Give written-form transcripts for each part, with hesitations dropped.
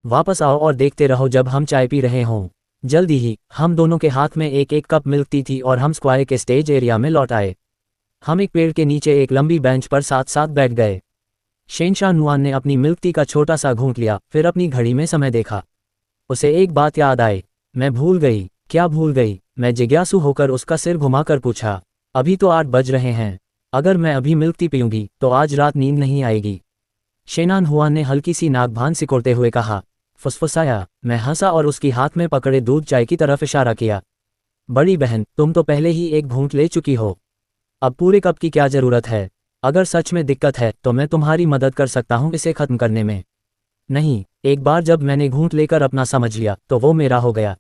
वापस आओ और देखते रहो जब हम चाय पी रहे हों। जल्दी ही हम दोनों के हाथ में एक एक कप मिल्क टी थी और हम स्क्वायर के स्टेज एरिया में लौट आए। हम एक पेड़ के नीचे एक लंबी बेंच पर साथ साथ बैठ गए। शहंशाह नुआन ने अपनी मिल्क टी का छोटा सा घूंट लिया, फिर अपनी घड़ी में समय देखा। उसे एक बात याद आई। मैं भूल गई। क्या भूल गई? मैं जिज्ञासु होकर उसका सिर घुमाकर पूछा। अभी तो 8 बज रहे हैं। अगर मैं अभी मिल्क टी पीऊंगी तो आज रात नींद नहीं आएगी। शेनान हुआ ने हल्की सी नाक सिकोड़ते हुए कहा। फुसफुसाया। मैं हंसा और उसकी हाथ में पकड़े दूध चाय की तरफ इशारा किया। बड़ी बहन, तुम तो पहले ही एक घूंट ले चुकी हो। अब पूरे कप की क्या जरूरत है? अगर सच में दिक्कत है तो मैं तुम्हारी मदद कर सकता हूँ इसे खत्म करने में। नहीं, एक बार जब मैंने घूंट लेकर अपना समझ लिया तो वो मेरा हो गया।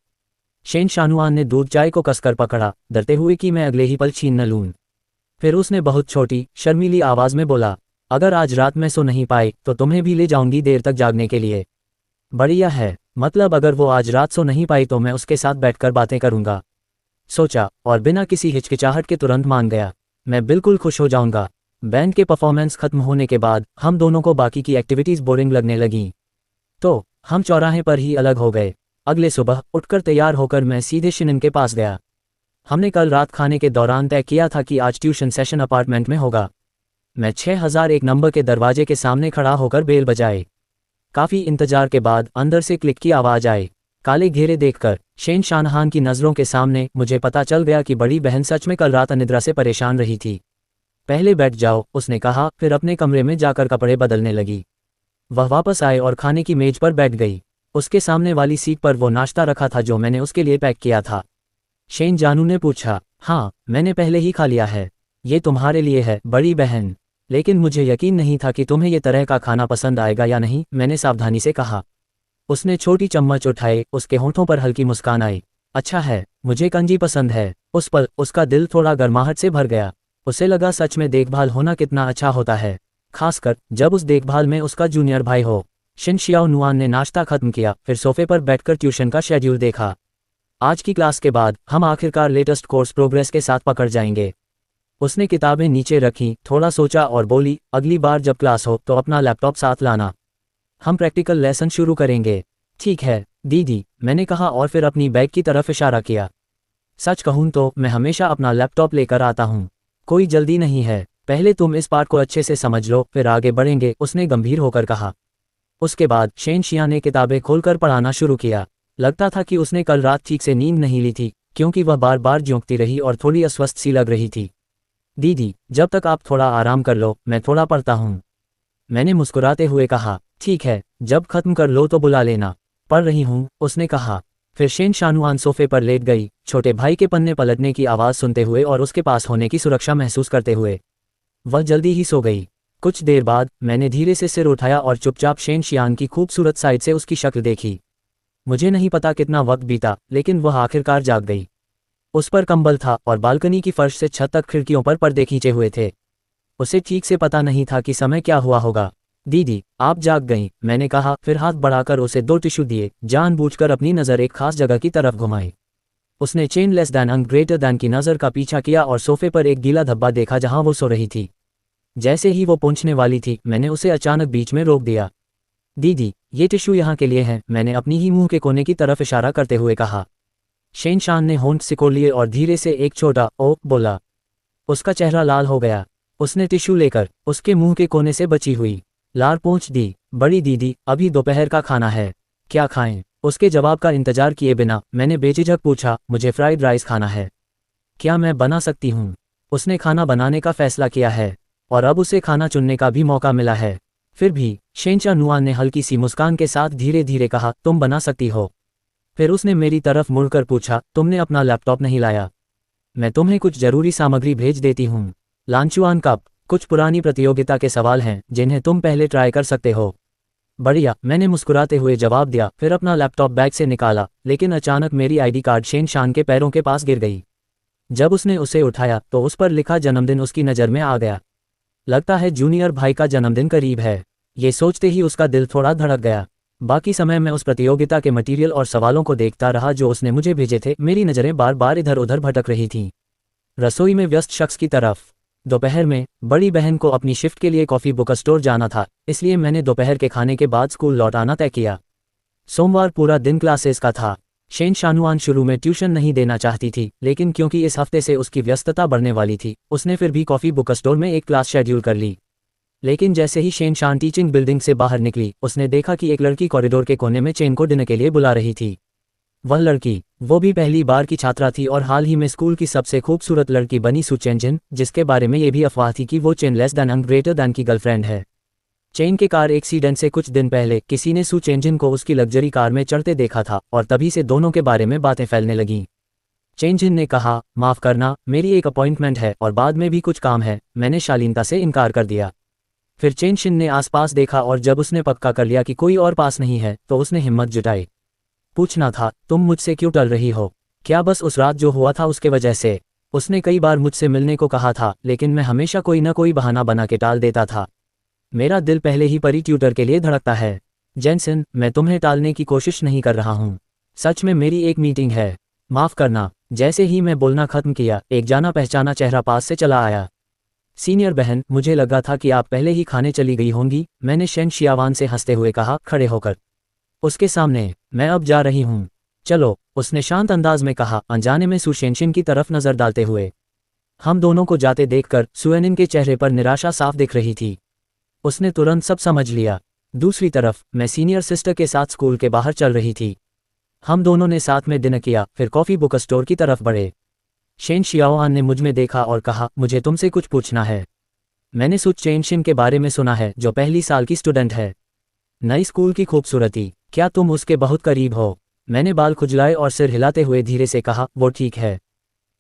शहंशाह नुआन ने दूध चाय को कसकर पकड़ा, डरते हुए कि मैं अगले ही पल छीन न लूं। फिर उसने बहुत छोटी शर्मीली आवाज में बोला, अगर आज रात में सो नहीं पाई तो तुम्हें भी ले जाऊंगी देर तक जागने के लिए। बढ़िया है, मतलब अगर वो आज रात सो नहीं पाई तो मैं उसके साथ बैठकर बातें करूंगा। सोचा और बिना किसी हिचकिचाहट के तुरंत मान गया। मैं बिल्कुल खुश हो जाऊंगा। बैंड के परफॉर्मेंस खत्म होने के बाद हम दोनों को बाकी की एक्टिविटीज बोरिंग लगने लगीं। तो हम चौराहे पर ही अलग हो गए। अगले सुबह उठकर तैयार होकर मैं सीधे शिनन के पास गया। हमने कल रात खाने के दौरान तय किया था कि आज ट्यूशन सेशन अपार्टमेंट में होगा। मैं 6001 नंबर के दरवाजे के सामने खड़ा होकर बेल बजाई। काफी इंतजार के बाद अंदर से क्लिक की आवाज आई। काले घेरे देखकर शहंशाह की नजरों के सामने मुझे पता चल गया कि बड़ी बहन सच में कल रात अनिद्रा से परेशान रही थी। पहले बैठ जाओ, उसने कहा, फिर अपने कमरे में जाकर कपड़े बदलने लगी। वह वापस आए और खाने की मेज पर बैठ गई। उसके सामने वाली सीट पर वो नाश्ता रखा था जो मैंने उसके लिए पैक किया था। शेन जानू ने पूछा, हाँ, मैंने पहले ही खा लिया है। ये तुम्हारे लिए है बड़ी बहन। लेकिन मुझे यकीन नहीं था कि तुम्हें ये तरह का खाना पसंद आएगा या नहीं, मैंने सावधानी से कहा। उसने छोटी चम्मच उठाए, उसके होंठों पर हल्की मुस्कान आई। अच्छा है, मुझे कंजी पसंद है। उस पल उसका दिल थोड़ा गर्माहट से भर गया। उसे लगा सच में देखभाल होना कितना अच्छा होता है, खासकर जब उस देखभाल में उसका जूनियर भाई हो। शहंशाह नुआन ने नाश्ता खत्म किया, फिर सोफे पर बैठकर ट्यूशन का शेड्यूल देखा। आज की क्लास के बाद हम आखिरकार लेटेस्ट कोर्स प्रोग्रेस के साथ पकड़ जाएंगे। उसने किताबें नीचे रखीं, थोड़ा सोचा और बोली, अगली बार जब क्लास हो तो अपना लैपटॉप साथ लाना। हम प्रैक्टिकल लेसन शुरू करेंगे। ठीक है दीदी, मैंने कहा और फिर अपनी बैग की तरफ इशारा किया। सच कहूं तो मैं हमेशा अपना लैपटॉप लेकर आता हूं। कोई जल्दी नहीं है, पहले तुम इस पार्ट को अच्छे से समझ लो, फिर आगे बढ़ेंगे, उसने गंभीर होकर कहा। उसके बाद शहंशाह ने किताबें खोलकर पढ़ाना शुरू किया। लगता था कि उसने कल रात ठीक से नींद नहीं ली थी, क्योंकि वह बार बार झोंकती रही और थोड़ी अस्वस्थ सी लग रही थी। दीदी, जब तक आप थोड़ा आराम कर लो मैं थोड़ा पढ़ता हूँ, मैंने मुस्कुराते हुए कहा। ठीक है, जब खत्म कर लो तो बुला लेना। पढ़ रही हूँ, उसने कहा। फिर शहंशाह नुआन सोफे पर लेट गई, छोटे भाई के पन्ने पलटने की आवाज़ सुनते हुए और उसके पास होने की सुरक्षा महसूस करते हुए। वह जल्दी ही सो गई। कुछ देर बाद मैंने धीरे से सिर उठाया और चुपचाप शहंशाह की खूबसूरत साइड से उसकी शक्ल देखी। मुझे नहीं पता कितना वक्त बीता, लेकिन वह आखिरकार जाग गई। उस पर कंबल था और बालकनी की फर्श से छत तक खिड़कियों पर पर्दे खींचे हुए थे। उसे ठीक से पता नहीं था कि समय क्या हुआ होगा। दीदी, आप जाग गईं, मैंने कहा, फिर हाथ बढ़ाकर उसे 2 टिश्यू दिए, जानबूझकर अपनी नज़र एक खास जगह की तरफ घुमाई। उसने चेन लेस दैन अंग ग्रेटर दैन की नज़र का पीछा किया और सोफे पर एक गीला धब्बा देखा जहां वो सो रही थी। जैसे ही वो पहुंचने वाली थी, मैंने उसे अचानक बीच में रोक दिया। दीदी, ये टिश्यू यहाँ के लिए हैं, मैंने अपनी ही मुंह के कोने की तरफ इशारा करते हुए कहा। शहंशाह ने होंठ सिकोड़ लिए और धीरे से एक छोटा ओ बोला। उसका चेहरा लाल हो गया। उसने टिश्यू लेकर उसके मुंह के कोने से बची हुई लार पोंछ दी। बड़ी दीदी, अभी दोपहर का खाना है, क्या खाएं? उसके जवाब का इंतजार किए बिना मैंने बेझिझक पूछा। मुझे फ्राइड राइस खाना है। क्या मैं बना सकती हूँ? उसने खाना बनाने का फैसला किया है और अब उसे खाना चुनने का भी मौका मिला है। फिर भी शहंशाह नुआन ने हल्की सी मुस्कान के साथ धीरे धीरे कहा, तुम बना सकती हो। फिर उसने मेरी तरफ मुड़कर पूछा, तुमने अपना लैपटॉप नहीं लाया? मैं तुम्हें कुछ जरूरी सामग्री भेज देती हूँ। लांचुआन कप, कुछ पुरानी प्रतियोगिता के सवाल हैं जिन्हें तुम पहले ट्राई कर सकते हो। बढ़िया, मैंने मुस्कुराते हुए जवाब दिया, फिर अपना लैपटॉप बैग से निकाला, लेकिन अचानक मेरी आईडी कार्ड शहंशाह के पैरों के पास गिर गई। जब उसने उसे उठाया तो उस पर लिखा जन्मदिन उसकी नज़र में आ गया। लगता है जूनियर भाई का जन्मदिन करीब है, ये सोचते ही उसका दिल थोड़ा धड़क गया। बाकी समय मैं उस प्रतियोगिता के मटेरियल और सवालों को देखता रहा जो उसने मुझे भेजे थे। मेरी नज़रें बार बार इधर उधर भटक रही थीं, रसोई में व्यस्त शख्स की तरफ। दोपहर में बड़ी बहन को अपनी शिफ्ट के लिए कॉफ़ी बुक स्टोर जाना था, इसलिए मैंने दोपहर के खाने के बाद स्कूल लौट आना तय किया। सोमवार पूरा दिन क्लासेस का था। शेन शानुआन शुरू में ट्यूशन नहीं देना चाहती थी, लेकिन क्योंकि इस हफ्ते से उसकी व्यस्तता बढ़ने वाली थी, उसने फिर भी कॉफ़ी बुक स्टोर में एक क्लास शेड्यूल कर ली। लेकिन जैसे ही शेन शान टीचिंग बिल्डिंग से बाहर निकली, उसने देखा कि एक लड़की कॉरिडोर के कोने में चेन को डिनर के लिए बुला रही थी। वह लड़की, वो भी पहली बार की छात्रा थी और हाल ही में स्कूल की सबसे खूबसूरत लड़की बनी सू चेनजिन, जिसके बारे में ये भी अफवाह थी कि वो chain less than and greater than की गर्लफ्रेंड है। चेन के कार एक्सीडेंट से कुछ दिन पहले किसी ने सू चेनजिन को उसकी लग्जरी कार में चढ़ते देखा था और तभी से दोनों के बारे में बातें फैलने लगीं। चेनजिन ने कहा, माफ़ करना, मेरी एक अपॉइंटमेंट है और बाद में भी कुछ काम है। मैंने शालीनता से इनकार कर दिया। फिर चेनशिन ने आसपास देखा और जब उसने पक्का कर लिया कि कोई और पास नहीं है, तो उसने हिम्मत जुटाई। पूछना था, तुम मुझसे क्यों टल रही हो? क्या बस उस रात जो हुआ था उसके वजह से? उसने कई बार मुझसे मिलने को कहा था, लेकिन मैं हमेशा कोई न कोई बहाना बना के टाल देता था। मेरा दिल पहले ही परी ट्यूटर के लिए धड़कता है। जेनसन, मैं तुम्हें टालने की कोशिश नहीं कर रहा हूँ। सच में मेरी एक मीटिंग है। माफ़ करना। जैसे ही मैं बोलना खत्म किया, एक जाना पहचाना चेहरा पास से चला आया। सीनियर बहन, मुझे लगा था कि आप पहले ही खाने चली गई होंगी, मैंने शेन शियावान से हंसते हुए कहा, खड़े होकर उसके सामने। मैं अब जा रही हूँ। चलो, उसने शांत अंदाज में कहा, अनजाने में सू शेनशिन की तरफ नजर डालते हुए। हम दोनों को जाते देखकर सुएनिन के चेहरे पर निराशा साफ दिख रही थी। उसने तुरंत सब समझ लिया। दूसरी तरफ मैं सीनियर सिस्टर के साथ स्कूल के बाहर चल रही थी। हम दोनों ने साथ में डिनर किया, फिर कॉफ़ी बुक स्टोर की तरफ बढ़े। शेन शियाओआन ने मुझ में देखा और कहा, मुझे तुमसे कुछ पूछना है। मैंने सू चेनशिन के बारे में सुना है, जो पहली साल की स्टूडेंट है। नई स्कूल की खूबसूरती, क्या तुम उसके बहुत करीब हो? मैंने बाल खुजलाए और सिर हिलाते हुए धीरे से कहा, वो ठीक है।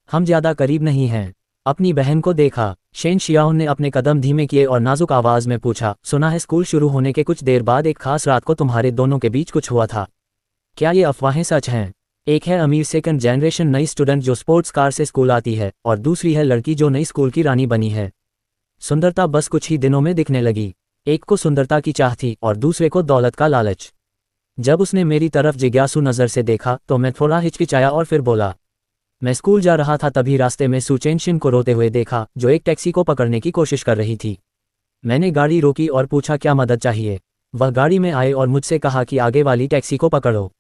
हम ज़्यादा करीब नहीं हैं। अपनी बहन को देखा। शेन शियाओन ने अपने कदम धीमे किए और नाजुक आवाज़ में पूछा, सुना है स्कूल शुरू होने के कुछ देर बाद एक खास रात को तुम्हारे दोनों के बीच कुछ हुआ था। क्या ये अफवाहें सच हैं? एक है अमीर सेकंड जनरेशन नई स्टूडेंट जो स्पोर्ट्स कार से स्कूल आती है, और दूसरी है लड़की जो नई स्कूल की रानी बनी है। सुंदरता बस कुछ ही दिनों में दिखने लगी। एक को सुंदरता की चाह थी और दूसरे को दौलत का लालच। जब उसने मेरी तरफ जिज्ञासु नज़र से देखा तो मैं थोड़ा हिचकिचाया और फिर बोला, मैं स्कूल जा रहा था। तभी रास्ते में सू चेनशिन को रोते हुए देखा, जो एक टैक्सी को पकड़ने की कोशिश कर रही थी। मैंने गाड़ी रोकी और पूछा, क्या मदद चाहिए? वह गाड़ी में आए और मुझसे कहा कि आगे वाली टैक्सी को पकड़ो।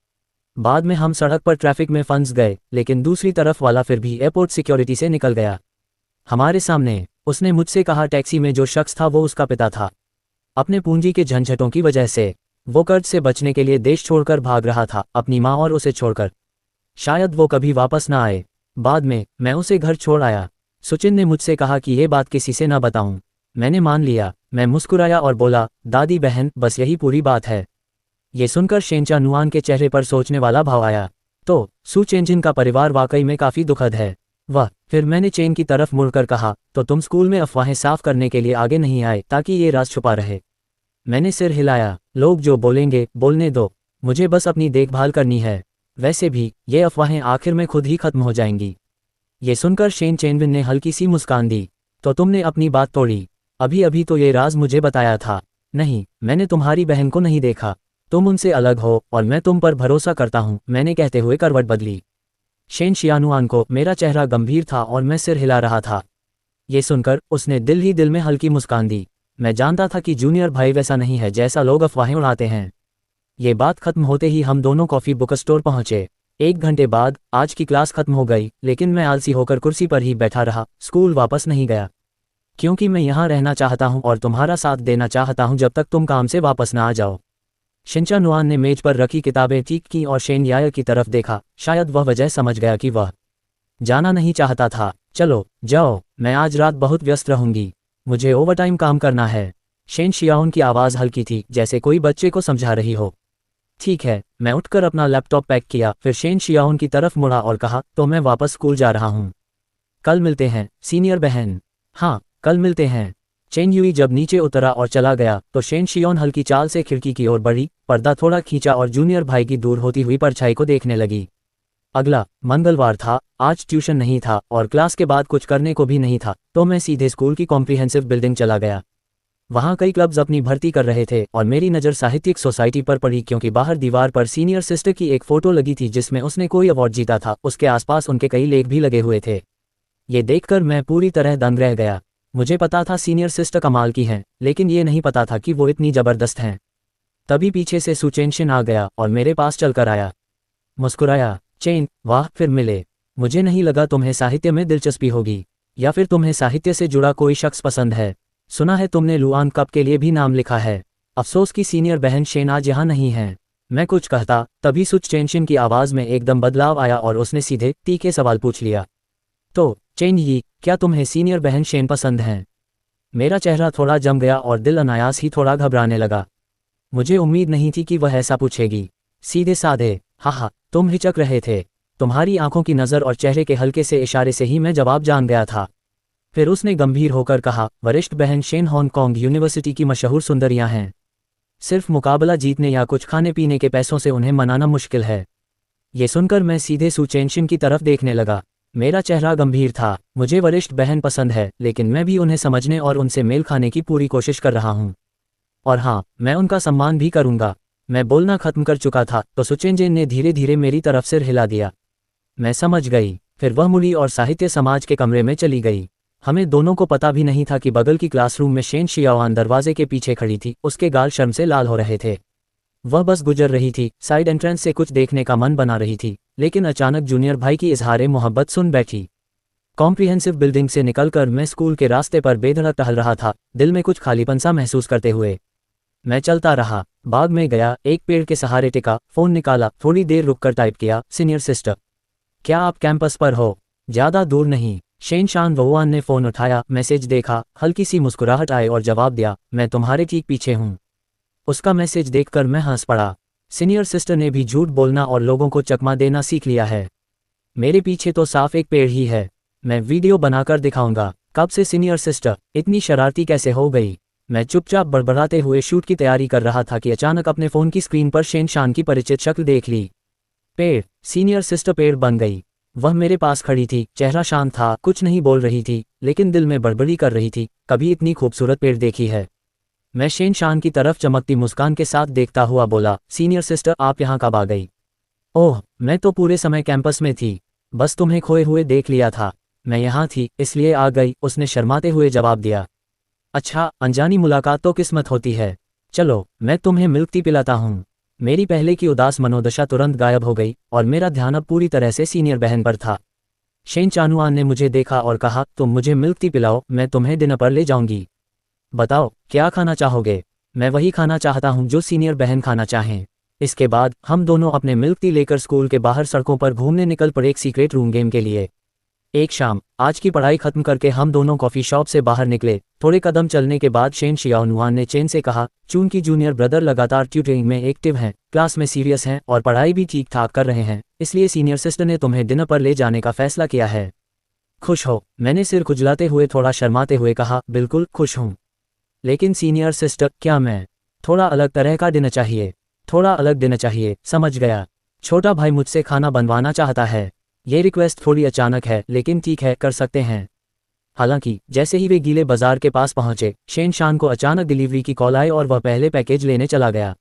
बाद में हम सड़क पर ट्रैफिक में फंस गए, लेकिन दूसरी तरफ वाला फिर भी एयरपोर्ट सिक्योरिटी से निकल गया। हमारे सामने उसने मुझसे कहा, टैक्सी में जो शख्स था वो उसका पिता था। अपने पूंजी के झंझटों की वजह से वो कर्ज से बचने के लिए देश छोड़कर भाग रहा था, अपनी माँ और उसे छोड़कर। शायद वो कभी वापस ना आए। बाद में मैं उसे घर छोड़ आया। सुचिन ने मुझसे कहा कि ये बात किसी से ना बताऊं। मैंने मान लिया। मैं मुस्कुराया और बोला, दादी बहन, बस यही पूरी बात है। ये सुनकर शेनचा नुआन के चेहरे पर सोचने वाला भाव आया। तो सू चेनजिन का परिवार वाकई में काफ़ी दुखद है। फिर मैंने चेन की तरफ मुड़कर कहा, तो तुम स्कूल में अफवाहें साफ करने के लिए आगे नहीं आए ताकि ये राज छुपा रहे? मैंने सिर हिलाया। लोग जो बोलेंगे बोलने दो, मुझे बस अपनी देखभाल करनी है। वैसे भी ये अफवाहें आखिर में खुद ही खत्म हो जाएंगी। ये सुनकर शेन चेनविन ने हल्की सी मुस्कान दी। तो तुमने अपनी बात तोड़ी? अभी अभी तो ये राज मुझे बताया था। नहीं, मैंने तुम्हारी बहन को नहीं देखा। तुम उनसे अलग हो और मैं तुम पर भरोसा करता हूँ, मैंने कहते हुए करवट बदली। शेन शियानुआन को मेरा चेहरा गंभीर था और मैं सिर हिला रहा था। ये सुनकर उसने दिल ही दिल में हल्की मुस्कान दी। मैं जानता था कि जूनियर भाई वैसा नहीं है जैसा लोग अफवाहें उड़ाते हैं। ये बात खत्म होते ही हम दोनों कॉफ़ी बुक स्टोर पहुंचे। 1 घंटे बाद आज की क्लास खत्म हो गई, लेकिन मैं आलसी होकर कुर्सी पर ही बैठा रहा, स्कूल वापस नहीं गया। क्योंकि मैं यहाँ रहना चाहता हूँ और तुम्हारा साथ देना चाहता हूँ जब तक तुम काम से वापस ना आ जाओ। शिनचा नुआन ने मेज पर रखी किताबें ठीक की और शेन यायर की तरफ देखा। शायद वह वजह समझ गया कि वह जाना नहीं चाहता था। चलो जाओ, मैं आज रात बहुत व्यस्त रहूंगी, मुझे ओवरटाइम काम करना है। शेन शियाओन की आवाज़ हल्की थी, जैसे कोई बच्चे को समझा रही हो। ठीक है। मैं उठकर अपना लैपटॉप पैक किया, फिर शेन शियाओन की तरफ मुड़ा और कहा, तो मैं वापस स्कूल जा रहा हूँ। कल मिलते हैं सीनियर बहन। हाँ, कल मिलते हैं। चेन युई जब नीचे उतरा और चला गया तो शेन शियोन हल्की चाल से खिड़की की ओर बढ़ी, पर्दा थोड़ा खींचा और जूनियर भाई की दूर होती हुई परछाई को देखने लगी। अगला मंगलवार था, आज ट्यूशन नहीं था और क्लास के बाद कुछ करने को भी नहीं था, तो मैं सीधे स्कूल की कॉम्प्रिहेंसिव बिल्डिंग चला गया। वहाँ कई क्लब्स अपनी भर्ती कर रहे थे और मेरी नज़र साहित्यिक सोसाइटी पर पड़ी, क्योंकि बाहर दीवार पर सीनियर सिस्टर की एक फ़ोटो लगी थी जिसमें उसने कोई अवार्ड जीता था। उसके आसपास उनके कई लेख भी लगे हुए थे। ये देखकर मैं पूरी तरह दंग रह गया। मुझे पता था सीनियर सिस्टर कमाल की हैं, लेकिन ये नहीं पता था कि वो इतनी ज़बरदस्त हैं। तभी पीछे से सु चेनशिन आ गया और मेरे पास चलकर आया। मुस्कुराया। चेन, वाह, फिर मिले। मुझे नहीं लगा तुम्हें साहित्य में दिलचस्पी होगी, या फिर तुम्हें साहित्य से जुड़ा कोई शख्स पसंद है। सुना है तुमने लुआन कप के लिए भी नाम लिखा है। अफसोस की सीनियर बहन शेन आज यहाँ नहीं है। मैं कुछ कहता, तभी सु चेनशिन की आवाज़ में एकदम बदलाव आया और उसने सीधे तीखे सवाल पूछ लिया। तो चेन यी, क्या तुम्हें सीनियर बहन शेन पसंद हैं? मेरा चेहरा थोड़ा जम गया और दिल अनायास ही थोड़ा घबराने लगा। मुझे उम्मीद नहीं थी कि वह ऐसा पूछेगी। सीधे साधे, हाँ, तुम हिचक रहे थे। तुम्हारी आंखों की नज़र और चेहरे के हल्के से इशारे से ही मैं जवाब जान गया था। फिर उसने गंभीर होकर कहा, वरिष्ठ बहन शेन हांगकांग यूनिवर्सिटी की मशहूर सुंदरियां हैं। सिर्फ मुकाबला जीतने या कुछ खाने पीने के पैसों से उन्हें मनाना मुश्किल है। ये सुनकर मैं सीधे सु चेनशिन की तरफ देखने लगा। मेरा चेहरा गंभीर था। मुझे वरिष्ठ बहन पसंद है, लेकिन मैं भी उन्हें समझने और उनसे मेल खाने की पूरी कोशिश कर रहा हूँ। और हाँ, मैं उनका सम्मान भी करूँगा। मैं बोलना खत्म कर चुका था तो सु चेनशिन ने धीरे धीरे मेरी तरफ सिर हिला दिया। मैं समझ गई। फिर वह मुली और साहित्य समाज के कमरे में चली गई। हमें दोनों को पता भी नहीं था कि बगल की क्लासरूम में शेन शियावान दरवाजे के पीछे खड़ी थी। उसके गाल शर्म से लाल हो रहे थे। वह बस गुजर रही थी, साइड एंट्रेंस से कुछ देखने का मन बना रही थी, लेकिन अचानक जूनियर भाई की इजहारे मोहब्बत सुन बैठी। कॉम्प्रिहेंसिव बिल्डिंग से निकलकर मैं स्कूल के रास्ते पर बेधड़क टहल रहा था, दिल में कुछ खालीपन सा महसूस करते हुए। मैं चलता रहा, बाग में गया, एक पेड़ के सहारे टिका, फ़ोन निकाला, थोड़ी देर रुककर टाइप किया, सीनियर सिस्टर, क्या आप कैंपस पर हो? ज़्यादा दूर नहीं। शेन शान वहुआन ने फ़ोन उठाया, मैसेज देखा, हल्की सी मुस्कुराहट आई और जवाब दिया, मैं तुम्हारे ठीक पीछे हूँ। उसका मैसेज देखकर मैं हंस पड़ा। सीनियर सिस्टर ने भी झूठ बोलना और लोगों को चकमा देना सीख लिया है। मेरे पीछे तो साफ एक पेड़ ही है। मैं वीडियो बनाकर दिखाऊंगा। कब से सीनियर सिस्टर इतनी शरारती कैसे हो गई? मैं चुपचाप बड़बड़ाते हुए शूट की तैयारी कर रहा था कि अचानक अपने फ़ोन की स्क्रीन पर शेन शान की परिचित शक्ल देख ली। पेड़, सीनियर सिस्टर पेड़ बन गई। वह मेरे पास खड़ी थी, चेहरा शांत था, कुछ नहीं बोल रही थी, लेकिन दिल में बड़बड़ी कर रही थी, कभी इतनी खूबसूरत पेड़ देखी है। मैं शेन शान की तरफ चमकती मुस्कान के साथ देखता हुआ बोला, सीनियर सिस्टर आप यहाँ कब आ गई? ओह, मैं तो पूरे समय कैंपस में थी, बस तुम्हें खोए हुए देख लिया था। मैं यहाँ थी, इसलिए आ गई, उसने शर्माते हुए जवाब दिया। अच्छा, अनजानी मुलाकात तो किस्मत होती है। चलो, मैं तुम्हें मिल्क टी पिलाता हूँ। मेरी पहले की उदास मनोदशा तुरंत गायब हो गई और मेरा ध्यान अब पूरी तरह से सीनियर बहन पर था। शेन चानुआन ने मुझे देखा और कहा, तुम मुझे मिल्क टी पिलाओ, मैं तुम्हें डिनर पर ले जाऊंगी। बताओ, क्या खाना चाहोगे? मैं वही खाना चाहता हूँ जो सीनियर बहन खाना चाहें। इसके बाद हम दोनों अपने मिल्क टी लेकर स्कूल के बाहर सड़कों पर घूमने निकल पड़े एक सीक्रेट रूम गेम के लिए। एक शाम, आज की पढ़ाई खत्म करके हम दोनों कॉफ़ी शॉप से बाहर निकले। थोड़े कदम चलने के बाद शेन शियाओनुआन ने चेन से कहा, चून की जूनियर ब्रदर लगातार ट्यूटरिंग में एक्टिव हैं, क्लास में सीरियस हैं और पढ़ाई भी ठीक ठाक कर रहे हैं, इसलिए सीनियर सिस्टर ने तुम्हें डिनर पर ले जाने का फैसला किया है। खुश हो? मैंने सिर खुजलाते हुए थोड़ा शर्माते हुए कहा, बिल्कुल खुश हूँ। लेकिन सीनियर सिस्टर, क्या मैं थोड़ा अलग तरह का डिनर चाहिए? थोड़ा अलग डिनर चाहिए, समझ गया। छोटा भाई मुझसे खाना बनवाना चाहता है। ये रिक्वेस्ट थोड़ी अचानक है, लेकिन ठीक है, कर सकते हैं। हालांकि जैसे ही वे गीले बाजार के पास पहुंचे, शेन शान को अचानक डिलीवरी की कॉल आई और वह पहले पैकेज लेने चला गया।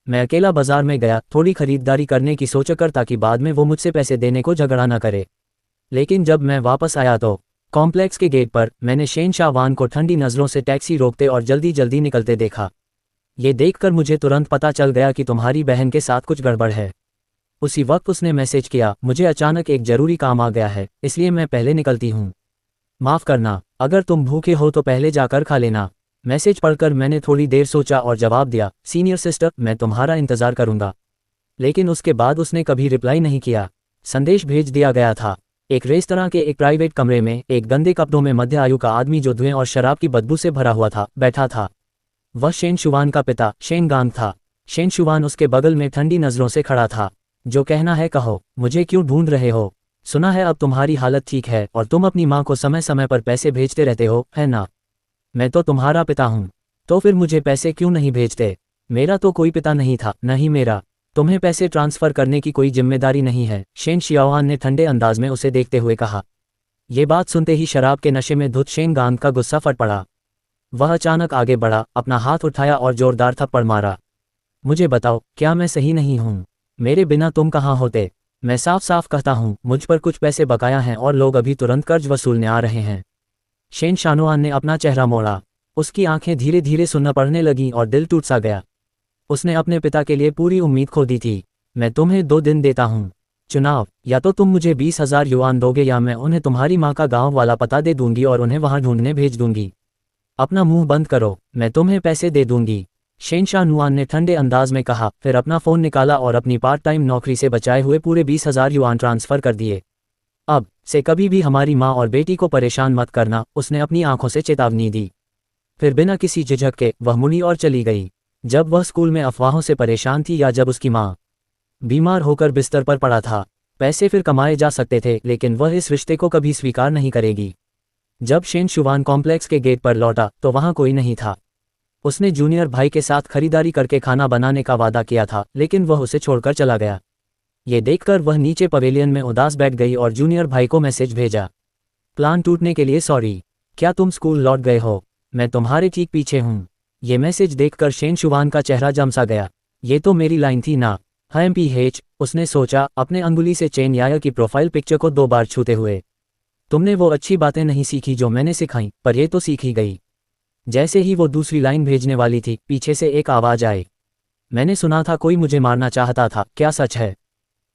मैं अकेला बाजार में गया, थोड़ी खरीदारी करने की सोचकर, ताकि बाद में वो मुझसे पैसे देने को झगड़ा न करे। लेकिन जब मैं वापस आया तो कॉम्प्लेक्स के गेट पर मैंने शेन शाहवान को ठंडी नज़रों से टैक्सी रोकते और जल्दी जल्दी निकलते देखा। ये देखकर मुझे तुरंत पता चल गया कि तुम्हारी बहन के साथ कुछ गड़बड़ है। उसी वक्त उसने मैसेज किया, मुझे अचानक एक ज़रूरी काम आ गया है, इसलिए मैं पहले निकलती हूँ। माफ़ करना, अगर तुम भूखे हो तो पहले जाकर खा लेना। मैसेज पढ़कर मैंने थोड़ी देर सोचा और जवाब दिया, सीनियर सिस्टर, मैं तुम्हारा इंतज़ार करूँगा। लेकिन उसके बाद उसने कभी रिप्लाई नहीं किया। संदेश भेज दिया गया था। एक रेस्तरां के एक प्राइवेट कमरे में एक गंदे कपड़ों में मध्य आयु का आदमी जो धुएं और शराब की बदबू से भरा हुआ था, बैठा था। वह शेन शुवान का पिता शेन गांग था। शेन शुवान उसके बगल में ठंडी नज़रों से खड़ा था। जो कहना है कहो, मुझे क्यों ढूंढ रहे हो? सुना है अब तुम्हारी हालत ठीक है और तुम अपनी माँ को समय समय पर पैसे भेजते रहते हो, है ना? मैं तो तुम्हारा पिता हूँ, तो फिर मुझे पैसे क्यों नहीं भेजते? मेरा तो कोई पिता नहीं था, न ही मेरा तुम्हें पैसे ट्रांसफ़र करने की कोई जिम्मेदारी नहीं है, शेन शियाओहान ने ठंडे अंदाज में उसे देखते हुए कहा। ये बात सुनते ही शराब के नशे में धुत शेन गांग का गुस्सा फट पड़ा। वह अचानक आगे बढ़ा, अपना हाथ उठाया और जोरदार थप्पड़ मारा। मुझे बताओ, क्या मैं सही नहीं हूँ? मेरे बिना तुम कहाँ होते? मैं साफ साफ कहता हूँ, मुझ पर कुछ पैसे बकाया हैं और लोग अभी तुरंत कर्ज वसूलने आ रहे हैं। शेन शानुआन ने अपना चेहरा मोड़ा। उसकी आंखें धीरे धीरे सुन्न पड़ने लगीं और दिल टूट सा गया। उसने अपने पिता के लिए पूरी उम्मीद खो दी थी। मैं तुम्हें 2 दिन देता हूँ। चुनाव, या तो तुम मुझे 20,000 युआन दोगे या मैं उन्हें तुम्हारी माँ का गांव वाला पता दे दूंगी और उन्हें वहां ढूंढने भेज दूंगी। अपना मुंह बंद करो, मैं तुम्हें पैसे दे दूंगी, शेनशाह नुआन ने ठंडे अंदाज में कहा, फिर अपना फ़ोन निकाला और अपनी पार्ट टाइम नौकरी से बचाए हुए पूरे 20,000 युआन ट्रांसफ़र कर दिए। अब से कभी भी हमारी माँ और बेटी को परेशान मत करना, उसने अपनी आंखों से चेतावनी दी। फिर बिना किसी झिझक के वह मुड़ी और चली गई। जब वह स्कूल में अफवाहों से परेशान थी या जब उसकी माँ बीमार होकर बिस्तर पर पड़ा था, पैसे फिर कमाए जा सकते थे, लेकिन वह इस रिश्ते को कभी स्वीकार नहीं करेगी। जब शेन शुवान कॉम्प्लेक्स के गेट पर लौटा तो वहां कोई नहीं था। उसने जूनियर भाई के साथ खरीदारी करके खाना बनाने का वादा किया था, लेकिन वह उसे छोड़कर चला गया। ये देखकर वह नीचे पवेलियन में उदास बैठ गई और जूनियर भाई को मैसेज भेजा, प्लान टूटने के लिए सॉरी, क्या तुम स्कूल लौट गए हो? मैं तुम्हारे ठीक पीछे हूँ। ये मैसेज देखकर शेन शुवान का चेहरा जमसा गया। ये तो मेरी लाइन थी ना। HMPH, उसने सोचा, अपने अंगुली से चेन याया की प्रोफाइल पिक्चर को 2 बार छूते हुए। तुमने वो अच्छी बातें नहीं सीखी जो मैंने सिखाई, पर ये तो सीखी गई। जैसे ही वो दूसरी लाइन भेजने वाली थी, पीछे से एक आवाज़ आई, मैंने सुना था कोई मुझे मारना चाहता था, क्या सच है?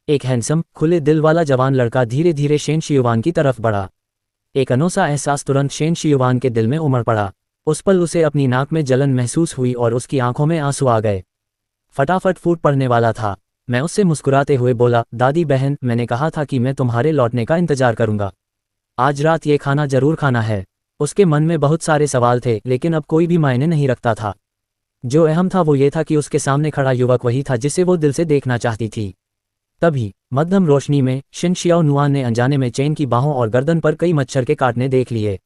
एक हैंडसम, खुले दिल वाला जवान लड़का धीरे धीरे शेन शियुवान की तरफ बढ़ा। एक अनोसा एहसास तुरंत शेन शियुवान के दिल में उमड़ पड़ा। उस पल उसे अपनी नाक में जलन महसूस हुई और उसकी आंखों में आंसू आ गए। फटाफट फूट पड़ने वाला था। मैं उससे मुस्कुराते हुए बोला, दादी बहन, मैंने कहा था कि मैं तुम्हारे लौटने का इंतजार करूंगा। आज रात ये खाना जरूर खाना है। उसके मन में बहुत सारे सवाल थे, लेकिन अब कोई भी मायने नहीं रखता था। जो अहम था वो ये था कि उसके सामने खड़ा युवक वही था जिसे वो दिल से देखना चाहती थी। तभी मध्यम रोशनी में शिन शियाओ नुआन ने अनजाने में चेन की बाहों और गर्दन पर कई मच्छर के काटने देख लिए।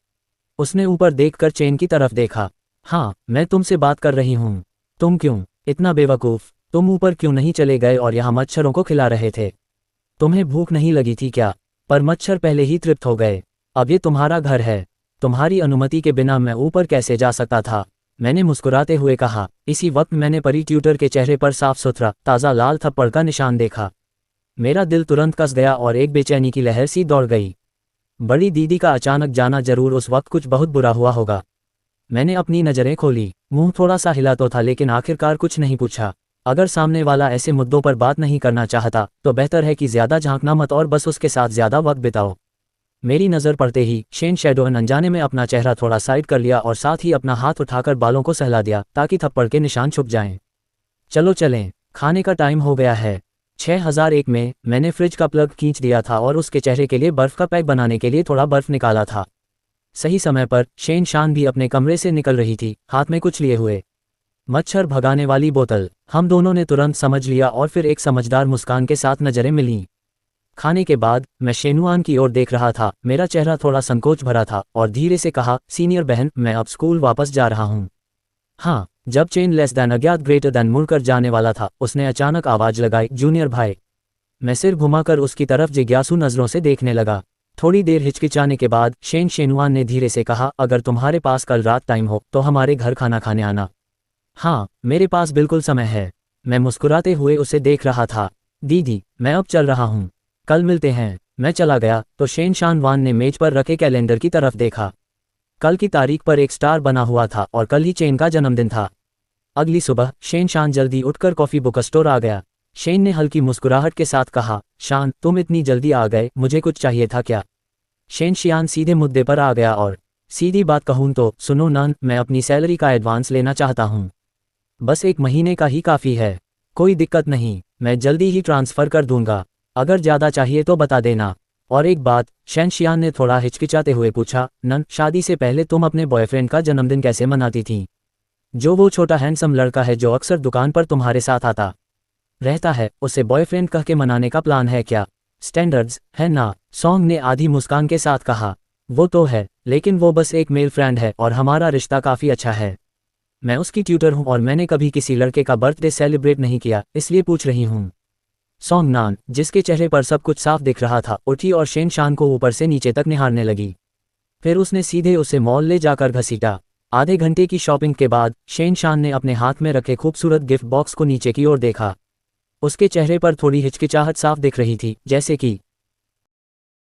उसने ऊपर देखकर चेन की तरफ देखा। हाँ, मैं तुमसे बात कर रही हूँ। तुम क्यों इतना बेवकूफ़? तुम ऊपर क्यों नहीं चले गए और यहाँ मच्छरों को खिला रहे थे? तुम्हें भूख नहीं लगी थी क्या? पर मच्छर पहले ही तृप्त हो गए। अब ये तुम्हारा घर है। तुम्हारी अनुमति के बिना मैं ऊपर कैसे जा सकता था? मैंने मुस्कुराते हुए कहा। इसी वक्त मैंने परी ट्यूटर के चेहरे पर साफ सुथरा ताज़ा लाल थप्पड़ का निशान देखा। मेरा दिल तुरंत कस गया और एक बेचैनी की लहर सी दौड़ गई। बड़ी दीदी का अचानक जाना जरूर उस वक्त कुछ बहुत बुरा हुआ होगा। मैंने अपनी नज़रें खोली। मुंह थोड़ा सा हिला तो था, लेकिन आखिरकार कुछ नहीं पूछा। अगर सामने वाला ऐसे मुद्दों पर बात नहीं करना चाहता तो बेहतर है कि ज़्यादा झांकना मत और बस उसके साथ ज़्यादा वक्त बिताओ। मेरी नज़र पड़ते ही शेन शैडोन अनजाने में अपना चेहरा थोड़ा साइड कर लिया और साथ ही अपना हाथ उठाकर बालों को सहला दिया ताकि थप्पड़ के निशान छुप जाएं। चलो चलें, खाने का टाइम हो गया है। 6001 में मैंने फ्रिज का प्लग खींच दिया था और उसके चेहरे के लिए बर्फ़ का पैक बनाने के लिए थोड़ा बर्फ़ निकाला था। सही समय पर शेन शान भी अपने कमरे से निकल रही थी, हाथ में कुछ लिए हुए। मच्छर भगाने वाली बोतल। हम दोनों ने तुरंत समझ लिया और फिर एक समझदार मुस्कान के साथ नज़रें मिलीं। खाने के बाद मैं शेनुआन की ओर देख रहा था। मेरा चेहरा थोड़ा संकोच भरा था और धीरे से कहा, सीनियर बहन, मैं अब स्कूल वापस जा रहा हूँ। हाँ। जब चेन लेस दैन अज्ञात ग्रेटर दैन मुड़कर जाने वाला था, उसने अचानक आवाज़ लगाई, जूनियर भाई। मैं सिर घुमाकर उसकी तरफ जिज्ञासु नज़रों से देखने लगा। थोड़ी देर हिचकिचाने के बाद शेन शेनुआन ने धीरे से कहा, अगर तुम्हारे पास कल रात टाइम हो तो हमारे घर खाना खाने आना। हाँ, मेरे पास बिल्कुल समय है। मैं मुस्कुराते हुए उसे देख रहा था। दीदी, मैं अब चल रहा हूँ, कल मिलते हैं। मैं चला गया तो शेन शानवान ने मेज पर रखे कैलेंडर की तरफ देखा। कल की तारीख पर एक स्टार बना हुआ था और कल ही चेन का जन्मदिन था। अगली सुबह शेन शान जल्दी उठकर कॉफ़ी बुक स्टोर आ गया। शेन ने हल्की मुस्कुराहट के साथ कहा, शान, तुम इतनी जल्दी आ गए, मुझे कुछ चाहिए था क्या? शेन शियान सीधे मुद्दे पर आ गया और सीधी बात कहूँ तो सुनो नन, मैं अपनी सैलरी का एडवांस लेना चाहता हूँ। बस 1 महीने का ही काफ़ी है। कोई दिक्कत नहीं, मैं जल्दी ही ट्रांसफ़र कर दूंगा। अगर ज़्यादा चाहिए तो बता देना। और एक बात, शेन शियान ने थोड़ा हिचकिचाते हुए पूछा, नन, शादी से पहले तुम अपने बॉयफ्रेंड का जन्मदिन कैसे मनाती थी? जो वो छोटा हैंडसम लड़का है जो अक्सर दुकान पर तुम्हारे साथ आता रहता है, उसे बॉयफ्रेंड कह के मनाने का प्लान है क्या? स्टैंडर्ड्स है ना? सॉन्ग ने आधी मुस्कान के साथ कहा। वो तो है, लेकिन वो बस एक मेल फ्रेंड है और हमारा रिश्ता काफ़ी अच्छा है। मैं उसकी ट्यूटर हूँ और मैंने कभी किसी लड़के का बर्थडे सेलिब्रेट नहीं किया, इसलिए पूछ रही हूँ। सॉन्ग नान, जिसके चेहरे पर सब कुछ साफ दिख रहा था, उठी और शेन शान को ऊपर से नीचे तक निहारने लगी। फिर उसने सीधे उसे मॉल ले जाकर घसीटा। आधे घंटे की शॉपिंग के बाद शेन शान ने अपने हाथ में रखे खूबसूरत गिफ्ट बॉक्स को नीचे की ओर देखा। उसके चेहरे पर थोड़ी हिचकिचाहट साफ दिख रही थी, जैसे कि